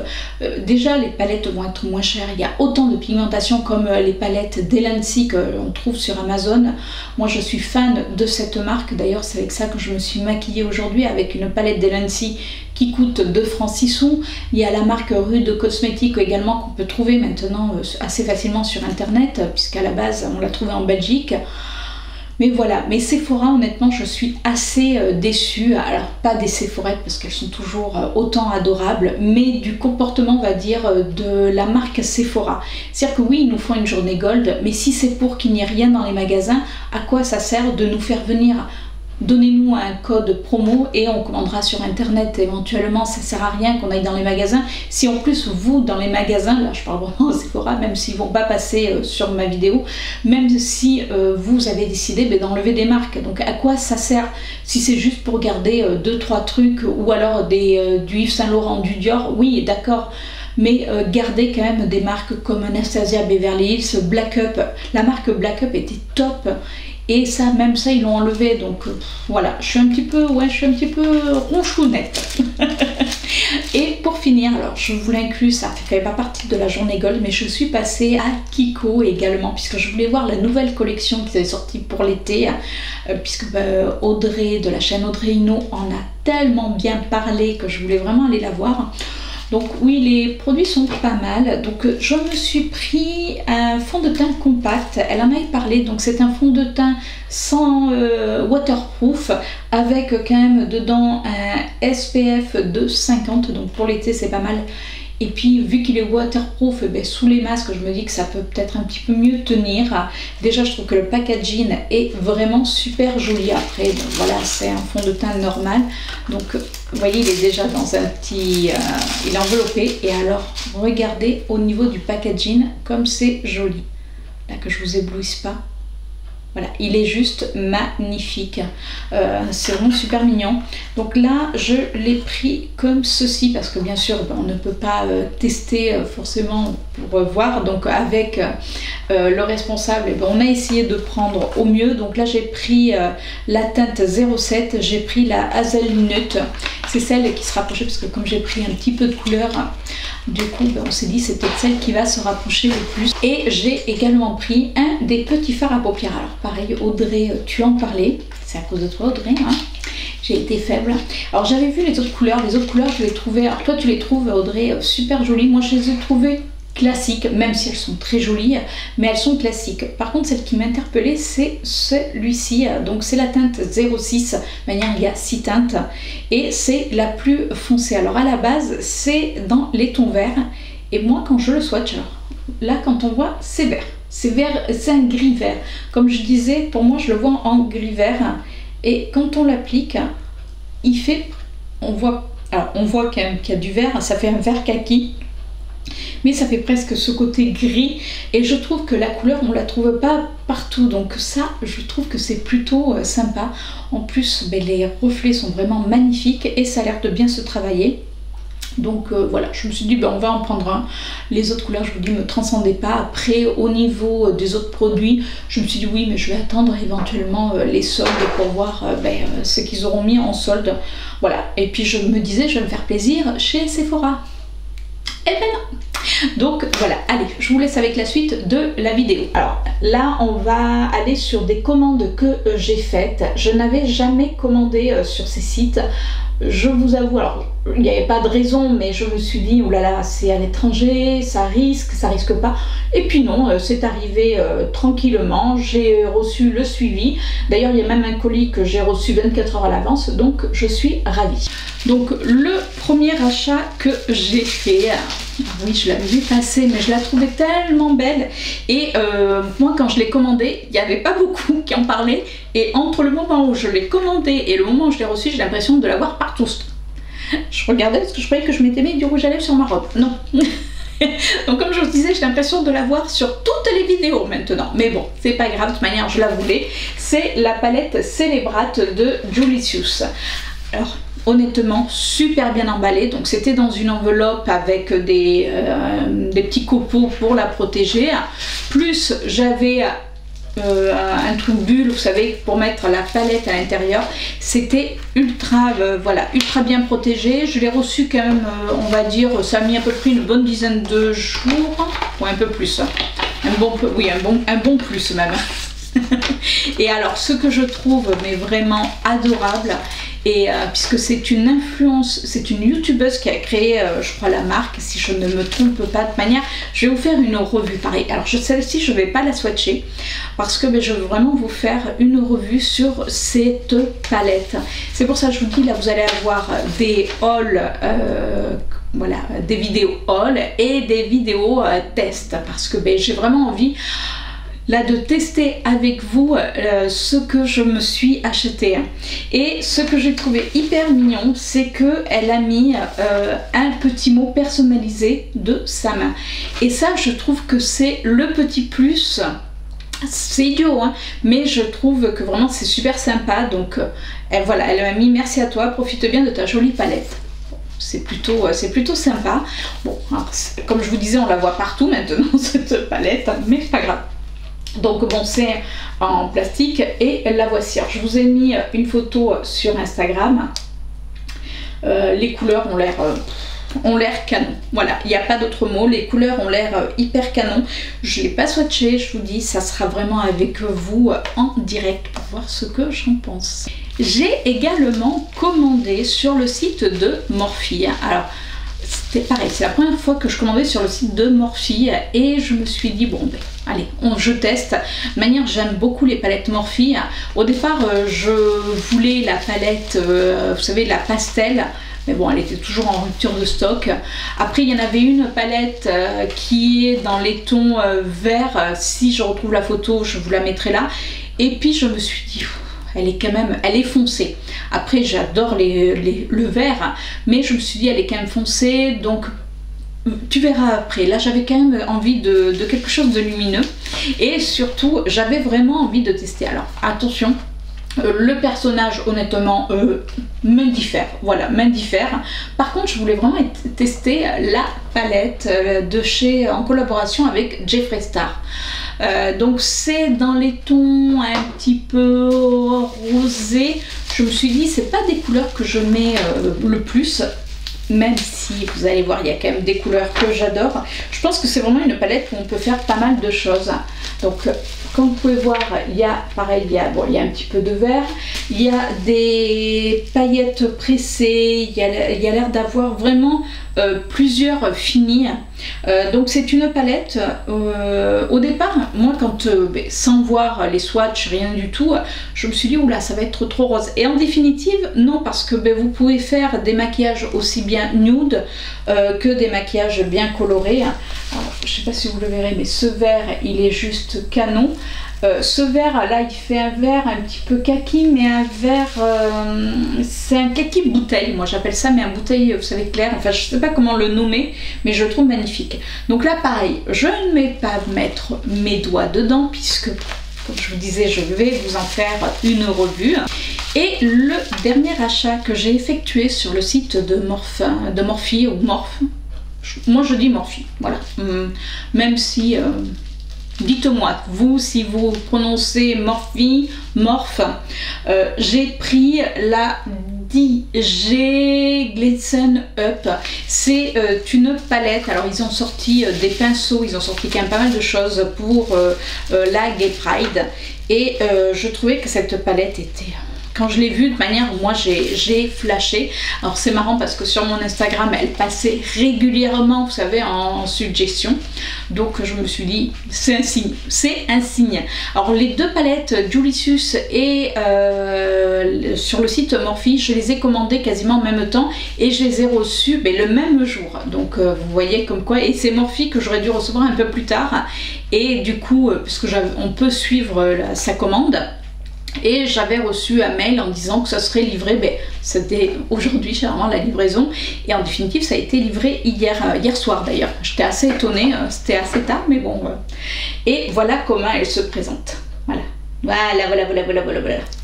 Déjà, les palettes vont être moins chères. Il y a autant de pigmentation comme les palettes d'Elancy qu'on trouve sur Amazon. Moi, je suis fan de cette marque. D'ailleurs, c'est avec ça que je me suis maquillée aujourd'hui, avec une palette d'Elancy qui coûte 2 francs 6 sous. Il y a la marque Rude Cosmétique également qu'on peut trouver maintenant assez facilement sur internet, puisqu'à la base on l'a trouvée en Belgique. Mais voilà, mais Sephora, honnêtement, je suis assez déçue. Alors, pas des Sephorettes parce qu'elles sont toujours autant adorables, mais du comportement, on va dire, de la marque Sephora. C'est-à-dire que oui, ils nous font une journée gold, mais si c'est pour qu'il n'y ait rien dans les magasins, à quoi ça sert de nous faire venir? Donnez-nous un code promo et on commandera sur internet éventuellement, ça sert à rien qu'on aille dans les magasins. Si en plus vous dans les magasins, là je parle vraiment à Sephora, même s'ils vont pas passer sur ma vidéo, même si vous avez décidé d'enlever des marques, donc à quoi ça sert? Si c'est juste pour garder 2-3 trucs ou alors du Yves Saint Laurent, du Dior, oui d'accord, mais gardez quand même des marques comme Anastasia Beverly Hills, Black Up. La marque Black Up était top. Et ça, même ça, ils l'ont enlevé. Donc voilà, je suis un petit peu ronchounette. Et pour finir, alors je vous l'inclus, ça fait pas partie de la journée gold, mais je suis passée à Kiko également, puisque je voulais voir la nouvelle collection qu'ils avaient sortie pour l'été, puisque Audrey, de la chaîne Audrey Hinault, en a tellement bien parlé que je voulais vraiment aller la voir. Donc oui, les produits sont pas mal. Donc je me suis pris un fond de teint compact. Elle en avait parlé. Donc c'est un fond de teint sans waterproof, avec quand même dedans un SPF de 50. Donc pour l'été c'est pas mal. Et puis vu qu'il est waterproof, sous les masques, je me dis que ça peut peut-être un petit peu mieux tenir. Déjà je trouve que le packaging est vraiment super joli. Après voilà, c'est un fond de teint normal. Donc vous voyez, il est déjà dans un petit... il est enveloppé. Et alors regardez au niveau du packaging comme c'est joli. Là, que je vous éblouisse pas. Voilà, il est juste magnifique. C'est vraiment super mignon. Donc là, je l'ai pris comme ceci, parce que bien sûr, on ne peut pas tester forcément pour voir. Donc avec le responsable, on a essayé de prendre au mieux. Donc là, j'ai pris la teinte 07, j'ai pris la Hazelnut. C'est celle qui se rapprochait, parce que comme j'ai pris un petit peu de couleur, du coup on s'est dit c'est peut-être celle qui va se rapprocher le plus. Et j'ai également pris un des petits fards à paupières. Alors pareil, Audrey, tu en parlais, c'est à cause de toi Audrey, hein. J'ai été faible. Alors j'avais vu les autres couleurs je les trouvais, alors toi tu les trouves Audrey super jolies, moi je les ai trouvées classiques, même si elles sont très jolies, mais elles sont classiques. Par contre, celle qui m'interpellait, c'est celui-ci. Donc c'est la teinte 06, manière il y a 6 teintes et c'est la plus foncée. Alors à la base, c'est dans les tons verts et moi quand je le swatch, alors là quand on voit, c'est vert. C'est vert, c'est un gris vert. Comme je disais, pour moi je le vois en gris vert et quand on l'applique, il fait, on voit quand même qu'il y a du vert, ça fait un vert kaki. Mais ça fait presque ce côté gris et je trouve que la couleur on la trouve pas partout, donc ça je trouve que c'est plutôt sympa. En plus les reflets sont vraiment magnifiques et ça a l'air de bien se travailler. Donc voilà, je me suis dit on va en prendre un. Les autres couleurs, je vous dis, me transcendaient pas. Après au niveau des autres produits, je me suis dit oui, mais je vais attendre éventuellement les soldes pour voir ce qu'ils auront mis en solde. Voilà, et puis je me disais je vais me faire plaisir chez Sephora. Et ben non. Donc voilà, allez, je vous laisse avec la suite de la vidéo. Alors là, on va aller sur des commandes que j'ai faites. Je n'avais jamais commandé sur ces sites. Je vous avoue, alors il n'y avait pas de raison, mais je me suis dit, oulala, c'est à l'étranger, ça risque pas. Et puis non, c'est arrivé tranquillement, j'ai reçu le suivi. D'ailleurs, il y a même un colis que j'ai reçu 24 heures à l'avance, donc je suis ravie. Donc le premier achat que j'ai fait, oui, je l'avais vu passer, mais je la trouvais tellement belle. Et moi, quand je l'ai commandé, il n'y avait pas beaucoup qui en parlaient. Et entre le moment où je l'ai commandé et le moment où je l'ai reçu, j'ai l'impression de l'avoir partout. Je regardais parce que je croyais que je m'étais mis du rouge à lèvres sur ma robe. Non. Donc comme je vous disais, j'ai l'impression de l'avoir sur toutes les vidéos maintenant. Mais bon, c'est pas grave, de toute manière, je la voulais. C'est la palette Celebrate de Julicius. Alors, honnêtement, super bien emballée. Donc c'était dans une enveloppe avec des petits copeaux pour la protéger. Plus j'avais un truc bulle, vous savez, pour mettre la palette à l'intérieur. C'était ultra ultra bien protégé. Je l'ai reçu quand même, on va dire, ça a mis à peu près une bonne dizaine de jours, ou un peu plus, un bon plus même. Et alors ce que je trouve mais vraiment adorable, et puisque c'est une youtubeuse qui a créé, je crois, la marque, si je ne me trompe pas. De manière, je vais vous faire une revue pareil. Alors celle-ci, je ne vais pas la swatcher parce que je veux vraiment vous faire une revue sur cette palette. C'est pour ça que je vous dis, là vous allez avoir des hauls, voilà, des vidéos haul et des vidéos test, parce que j'ai vraiment envie là de tester avec vous ce que je me suis acheté. Et ce que j'ai trouvé hyper mignon, c'est que elle a mis un petit mot personnalisé de sa main, et ça je trouve que c'est le petit plus. C'est idiot, hein, mais je trouve que vraiment c'est super sympa. Donc voilà, elle m'a mis merci à toi, profite bien de ta jolie palette. C'est plutôt sympa. Bon, alors, comme je vous disais, on la voit partout maintenant cette palette, mais pas grave. Donc bon, c'est en plastique et la voici. Alors, je vous ai mis une photo sur Instagram. Les couleurs ont l'air canon. Voilà, il n'y a pas d'autre mot. Les couleurs ont l'air hyper canon. Je ne l'ai pas swatché, je vous dis, ça sera vraiment avec vous en direct pour voir ce que j'en pense. J'ai également commandé sur le site de Morphe. Alors, c'était pareil, c'est la première fois que je commandais sur le site de Morphe et je me suis dit, bon, allez, je teste. De manière, j'aime beaucoup les palettes Morphe. Au départ, je voulais la palette, vous savez, la pastel. Mais bon, elle était toujours en rupture de stock. Après, il y en avait une palette qui est dans les tons verts. Si je retrouve la photo, je vous la mettrai là. Et puis, je me suis dit, elle est quand même, elle est foncée. Après, j'adore le vert, mais je me suis dit, elle est quand même foncée. Donc, tu verras après. Là, j'avais quand même envie de quelque chose de lumineux. Et surtout, j'avais vraiment envie de tester. Alors, attention. Le personnage, honnêtement, m'indiffère. Voilà, m'indiffère. Par contre, je voulais vraiment tester la palette en collaboration avec Jeffree Star. Donc, c'est dans les tons un petit peu rosés. Je me suis dit, c'est pas des couleurs que je mets le plus. Même si, vous allez voir, il y a quand même des couleurs que j'adore. Je pense que c'est vraiment une palette où on peut faire pas mal de choses. Donc, comme vous pouvez voir, il y a, pareil, il y a un petit peu de vert. Il y a des paillettes pressées. Il y a l'air d'avoir vraiment plusieurs finis. Donc, c'est une palette. Au départ, moi, sans voir les swatchs, rien du tout, je me suis dit, oula, ça va être trop rose. Et en définitive, non, parce que vous pouvez faire des maquillages aussi bien nude que des maquillages bien colorés. Alors, je ne sais pas si vous le verrez, mais ce vert, il est juste canon. Ce vert là, il fait un vert un petit peu kaki, mais un vert, c'est un kaki bouteille, moi j'appelle ça, mais un bouteille, vous savez, clair. Enfin, je sais pas comment le nommer, mais je le trouve magnifique. Donc là, pareil, je ne vais pas mettre mes doigts dedans, puisque, comme je vous disais, je vais vous en faire une revue. Et le dernier achat que j'ai effectué sur le site de Morphe ou Morphe, moi je dis Morphe, voilà, même si... dites-moi, vous, si vous prononcez Morphe, j'ai pris la DJ Glisten Up. C'est une palette. Alors, ils ont sorti des pinceaux, ils ont sorti quand même pas mal de choses pour la Gay Pride. Et je trouvais que cette palette était... Quand je l'ai vue, de manière, moi j'ai flashé. Alors c'est marrant parce que sur mon Instagram, elle passait régulièrement, vous savez, en suggestion. Donc je me suis dit, c'est un signe, c'est un signe. Alors les deux palettes, Julicius et sur le site Morphe, je les ai commandées quasiment en même temps et je les ai reçues le même jour. Donc vous voyez comme quoi, et c'est Morphe que j'aurais dû recevoir un peu plus tard. Et du coup, parce que on peut suivre sa commande. Et j'avais reçu un mail en disant que ça serait livré, c'était aujourd'hui généralement la livraison, et en définitive ça a été livré hier soir d'ailleurs. J'étais assez étonnée, c'était assez tard, mais bon. Et voilà comment elle se présente. Voilà. Voilà.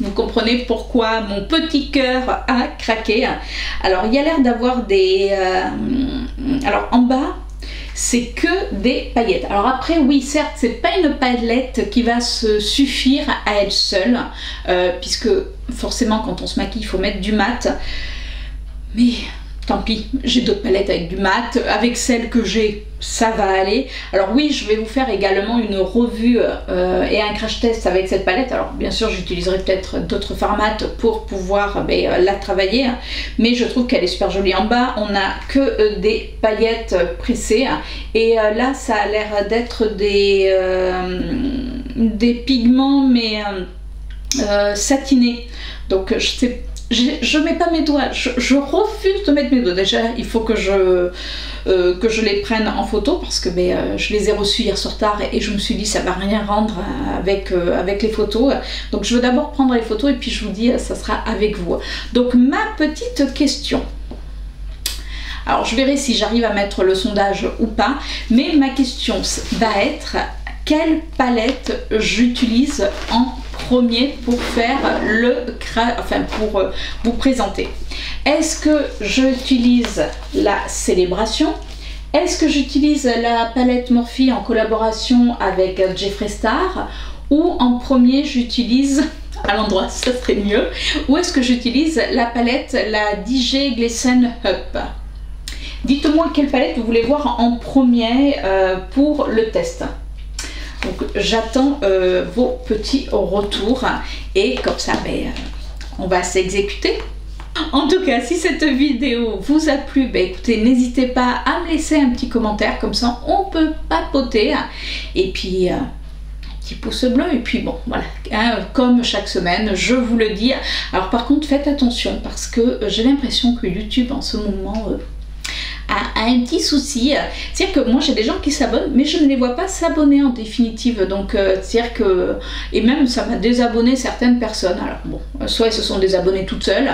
Vous comprenez pourquoi mon petit cœur a craqué. Alors il y a l'air d'avoir des... alors en bas, c'est que des paillettes. Alors après, oui, certes, c'est pas une palette qui va se suffire à elle seule, puisque forcément, quand on se maquille, il faut mettre du mat. Mais tant pis, j'ai d'autres palettes avec du mat, avec celle que j'ai, ça va aller. Alors oui, je vais vous faire également une revue et un crash test avec cette palette. Alors bien sûr, j'utiliserai peut-être d'autres formats pour pouvoir la travailler, mais je trouve qu'elle est super jolie. En bas, on n'a que des paillettes pressées, et là, ça a l'air d'être des pigments, mais satinés. Donc je mets pas mes doigts, je refuse de mettre mes doigts. Déjà, il faut que je les prenne en photo, parce que je les ai reçus hier soir tard et je me suis dit ça va rien rendre avec les photos. Donc je veux d'abord prendre les photos et puis je vous dis ça sera avec vous. Donc ma petite question. Alors je verrai si j'arrive à mettre le sondage ou pas, mais ma question va être: quelle palette j'utilise en premier pour faire pour vous présenter? Est-ce que j'utilise la Célébration? Est-ce que j'utilise la palette Morphe en collaboration avec Jeffree Star? Ou en premier j'utilise, à l'endroit ça serait mieux, ou est-ce que j'utilise la palette, la DJ Glisten Up? Dites-moi quelle palette vous voulez voir en premier pour le test. Donc j'attends vos petits retours, et comme ça on va s'exécuter. En tout cas, si cette vidéo vous a plu, écoutez, n'hésitez pas à me laisser un petit commentaire, comme ça on peut papoter, et puis un petit pouce bleu, et puis bon voilà, comme chaque semaine je vous le dis. Alors par contre faites attention, parce que j'ai l'impression que YouTube en ce moment a un petit souci, c'est-à-dire que moi j'ai des gens qui s'abonnent, mais je ne les vois pas s'abonner en définitive, donc c'est-à-dire que, et même ça m'a désabonné certaines personnes. Alors bon, soit elles se sont désabonnées toutes seules,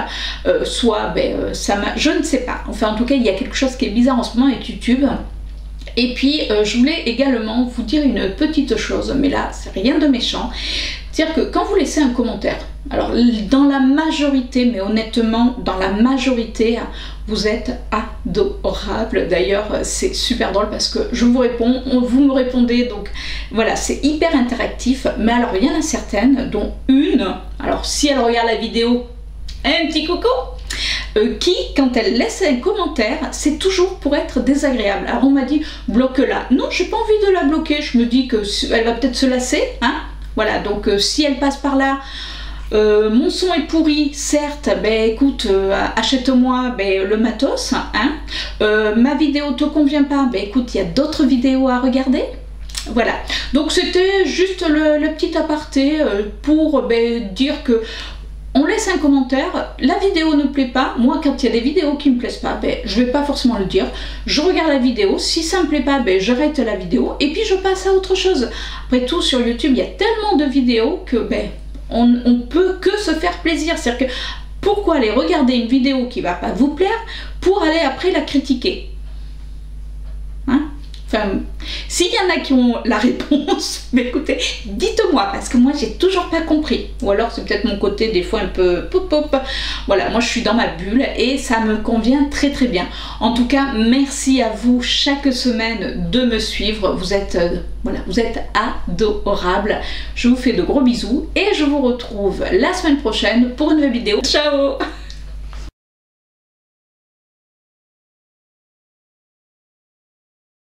soit ça m'a, je ne sais pas, enfin en tout cas il y a quelque chose qui est bizarre en ce moment avec YouTube. Et puis je voulais également vous dire une petite chose, mais là c'est rien de méchant, c'est-à-dire que quand vous laissez un commentaire, alors dans la majorité, mais honnêtement dans la majorité, vous êtes adorable. D'ailleurs c'est super drôle parce que je vous réponds, vous me répondez, donc voilà, c'est hyper interactif. Mais alors il y en a certaines, dont une, alors si elle regarde la vidéo, un petit coucou, qui, quand elle laisse un commentaire, c'est toujours pour être désagréable. Alors on m'a dit bloque-la. Non, j'ai pas envie de la bloquer, je me dis que elle va peut-être se lasser, hein. Voilà, donc si elle passe par là, mon son est pourri, certes, écoute, achète-moi le matos, hein. Ma vidéo te convient pas, écoute, il y a d'autres vidéos à regarder. Voilà, donc c'était juste le petit aparté pour dire que on laisse un commentaire, la vidéo ne plaît pas. Moi, quand il y a des vidéos qui me plaisent pas, je vais pas forcément le dire. Je regarde la vidéo, si ça me plaît pas, j'arrête la vidéo et puis je passe à autre chose. Après tout, sur YouTube, il y a tellement de vidéos que on peut que se faire plaisir. C'est-à-dire que pourquoi aller regarder une vidéo qui va pas vous plaire pour aller après la critiquer, hein? Enfin, s'il y en a qui ont la réponse, écoutez, dites-moi, parce que moi j'ai toujours pas compris. Ou alors c'est peut-être mon côté des fois un peu pop pop. Voilà, moi je suis dans ma bulle et ça me convient très très bien. En tout cas, merci à vous chaque semaine de me suivre. Vous êtes voilà, vous êtes adorables. Je vous fais de gros bisous et je vous retrouve la semaine prochaine pour une nouvelle vidéo. Ciao!